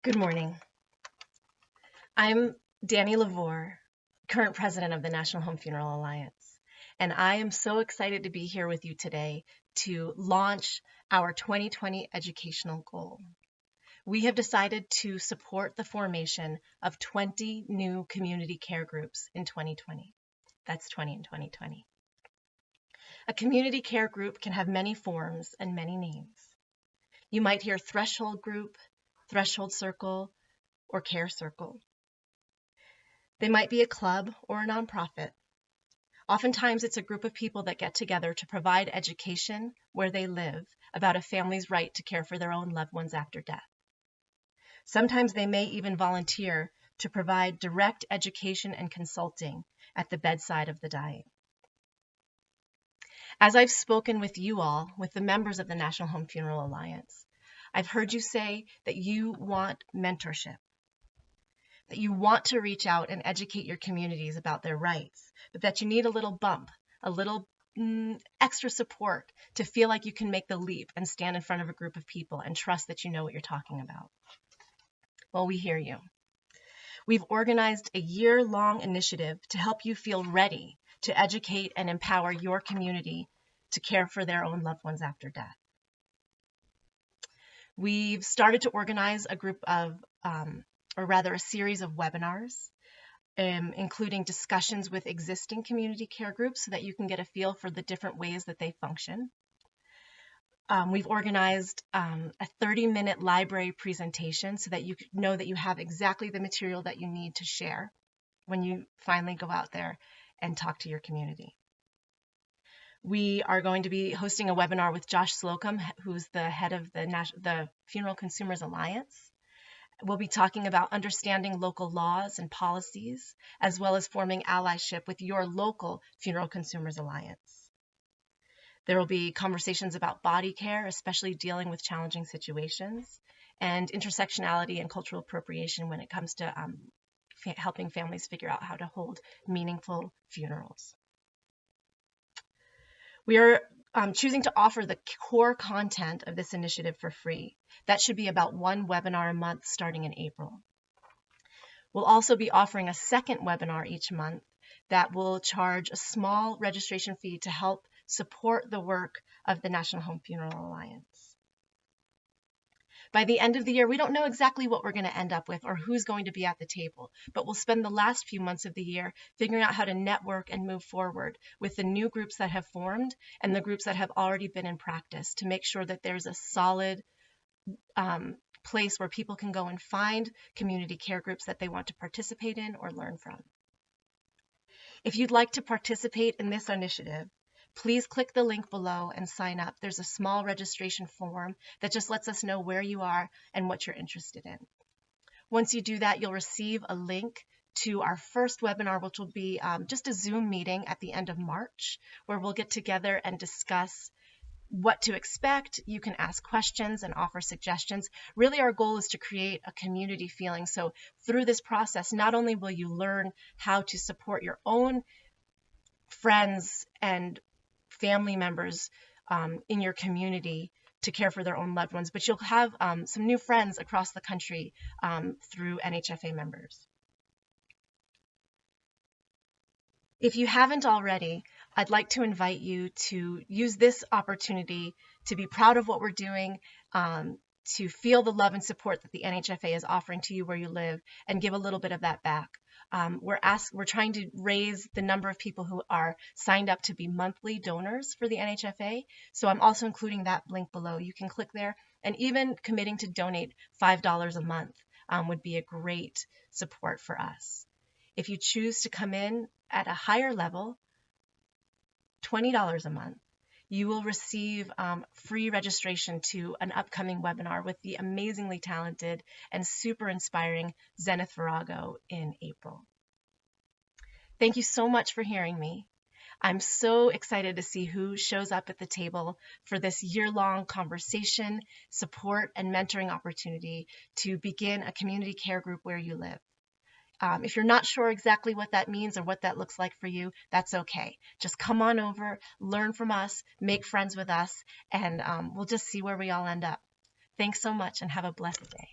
Good morning. I'm Dani LaVoire, current president of the National Home Funeral Alliance, and I am so excited to be here with you today to launch our 2020 educational goal. We have decided to support the formation of 20 new community care groups in 2020. That's 20 in 2020. A community care group can have many forms and many names. You might hear threshold group, threshold circle, or care circle. They might be a club or a nonprofit. Oftentimes, it's a group of people that get together to provide education where they live about a family's right to care for their own loved ones after death. Sometimes they may even volunteer to provide direct education and consulting at the bedside of the dying. As I've spoken with you all, with the members of the National Home Funeral Alliance, I've heard you say that you want mentorship, that you want to reach out and educate your communities about their rights, but that you need a little bump, a little extra support to feel like you can make the leap and stand in front of a group of people and trust that you know what you're talking about. Well, we hear you. We've organized a year-long initiative to help you feel ready to educate and empower your community to care for their own loved ones after death. We've started to organize a group of a series of webinars, including discussions with existing community care groups so that you can get a feel for the different ways that they function. We've organized a 30-minute library presentation so that you know that you have exactly the material that you need to share when you finally go out there and talk to your community. We are going to be hosting a webinar with Josh Slocum, who's the head of the Funeral Consumers Alliance. We'll be talking about understanding local laws and policies, as well as forming allyship with your local Funeral Consumers Alliance. There will be conversations about body care, especially dealing with challenging situations, and intersectionality and cultural appropriation when it comes to helping families figure out how to hold meaningful funerals. We are choosing to offer the core content of this initiative for free. That should be about one webinar a month starting in April. We'll also be offering a second webinar each month that will charge a small registration fee to help support the work of the National Home Funeral Alliance. By the end of the year, we don't know exactly what we're going to end up with or who's going to be at the table, but we'll spend the last few months of the year figuring out how to network and move forward with the new groups that have formed and the groups that have already been in practice to make sure that there's a solid place where people can go and find community care groups that they want to participate in or learn from. If you'd like to participate in this initiative, please click the link below and sign up. There's a small registration form that just lets us know where you are and what you're interested in. Once you do that, you'll receive a link to our first webinar, which will be just a Zoom meeting at the end of March, where we'll get together and discuss what to expect. You can ask questions and offer suggestions. Really, our goal is to create a community feeling. So through this process, not only will you learn how to support your own friends and family members in your community to care for their own loved ones, but you'll have some new friends across the country through NHFA members. If you haven't already, I'd like to invite you to use this opportunity to be proud of what we're doing, to feel the love and support that the NHFA is offering to you where you live, and give a little bit of that back. We're trying to raise the number of people who are signed up to be monthly donors for the NHFA. So I'm also including that link below. You can click there, and even committing to donate $5 a month would be a great support for us. If you choose to come in at a higher level, $20 a month, you will receive free registration to an upcoming webinar with the amazingly talented and super inspiring Zenith Virago in April. Thank you so much for hearing me. I'm so excited to see who shows up at the table for this year-long conversation, support, and mentoring opportunity to begin a community care group where you live. If you're not sure exactly what that means or what that looks like for you, that's okay. Just come on over, learn from us, make friends with us, and we'll just see where we all end up. Thanks so much and have a blessed day.